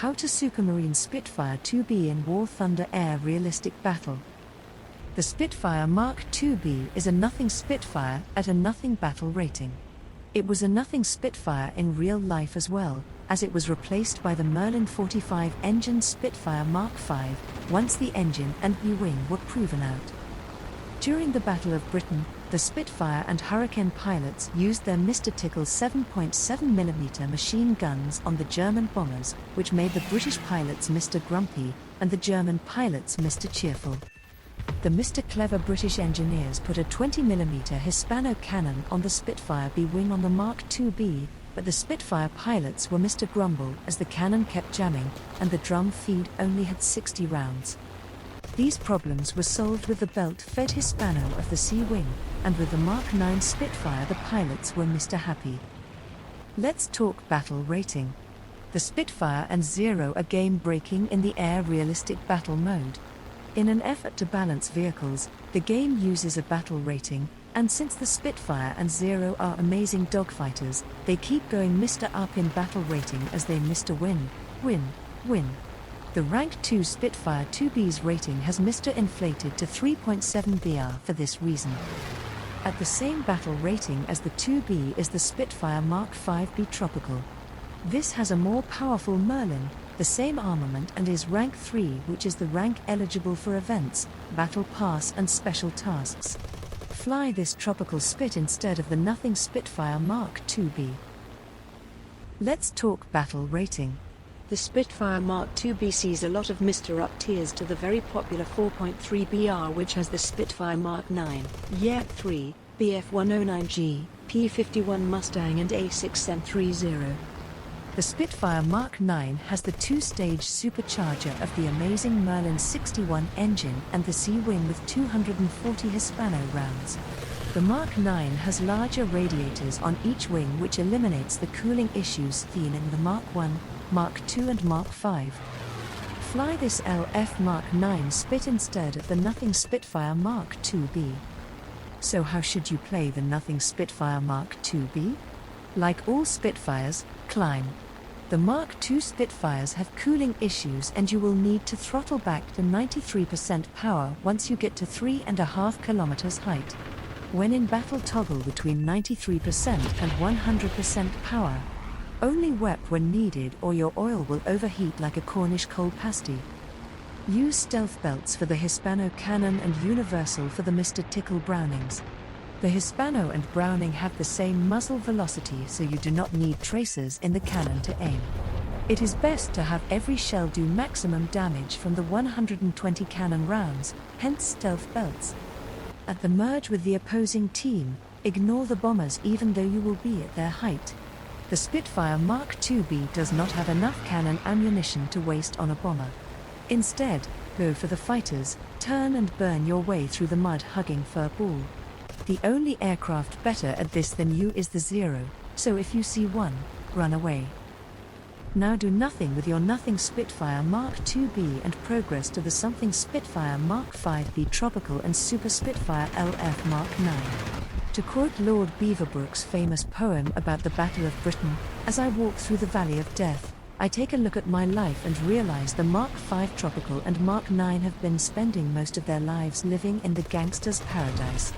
How to Supermarine Spitfire IIb in War Thunder Air Realistic Battle. The Spitfire Mark IIb is a nothing Spitfire at a nothing battle rating. It was a nothing Spitfire in real life as well, as it was replaced by the Merlin 45 engine Spitfire Mark V, once the engine and B-wing were proven out. During the Battle of Britain, the Spitfire and Hurricane pilots used their Mr. Tickle 7.7mm machine guns on the German bombers, which made the British pilots Mr. Grumpy, and the German pilots Mr. Cheerful. The Mr. Clever British engineers put a 20mm Hispano cannon on the Spitfire B-wing on the Mark IIb, but the Spitfire pilots were Mr. Grumble as the cannon kept jamming, and the drum feed only had 60 rounds. These problems were solved with the belt-fed Hispano of the C-wing, and with the Mark IX Spitfire the pilots were Mr. Happy. Let's talk battle rating. The Spitfire and Zero are game-breaking in the air realistic battle mode. In an effort to balance vehicles, the game uses a battle rating, and since the Spitfire and Zero are amazing dogfighters, they keep going Mr. up in battle rating as they Mr. win, win, win. The Rank 2 Spitfire IIb's rating has Mr. inflated to 3.7 BR for this reason. At the same battle rating as the 2B is the Spitfire Mark V Tropical. This has a more powerful Merlin, the same armament, and is Rank 3, which is the rank eligible for events, Battle Pass and special tasks. Fly this Tropical Spit instead of the nothing Spitfire Mark IIb. Let's talk battle rating. The Spitfire Mark IIb sees a lot of Mr. up tiers to the very popular 4.3 BR, which has the Spitfire Mark IX, YEP 3, BF109G, P51 Mustang and A6N30. The Spitfire Mark IX has the two-stage supercharger of the amazing Merlin 61 engine and the C-wing with 240 Hispano rounds. The Mark IX has larger radiators on each wing, which eliminates the cooling issues seen in the Mark I, Mark II and Mark V. Fly this LF Mark IX Spit instead of the nothing Spitfire Mark IIb. So how should you play the nothing Spitfire Mark IIb? Like all Spitfires, climb. The Mark II Spitfires have cooling issues and you will need to throttle back to 93% power once you get to 3.5 kilometers height. When in battle, toggle between 93% and 100% power. Only WEP when needed or your oil will overheat like a Cornish cold pasty. Use stealth belts for the Hispano cannon and universal for the Mr. Tickle Brownings. The Hispano and Browning have the same muzzle velocity, so you do not need tracers in the cannon to aim. It is best to have every shell do maximum damage from the 120 cannon rounds, hence stealth belts. At the merge with the opposing team, ignore the bombers even though you will be at their height. The Spitfire Mark IIb does not have enough cannon ammunition to waste on a bomber. Instead, go for the fighters, turn and burn your way through the mud-hugging fur ball. The only aircraft better at this than you is the Zero, so if you see one, run away. Now do nothing with your nothing Spitfire Mark IIb and progress to the something Spitfire Mark V Tropical and Super Spitfire LF Mark IX. To quote Lord Beaverbrook's famous poem about the Battle of Britain, as I walk through the valley of death, I take a look at my life and realize the Mark V Tropical and Mark IX have been spending most of their lives living in the gangster's paradise.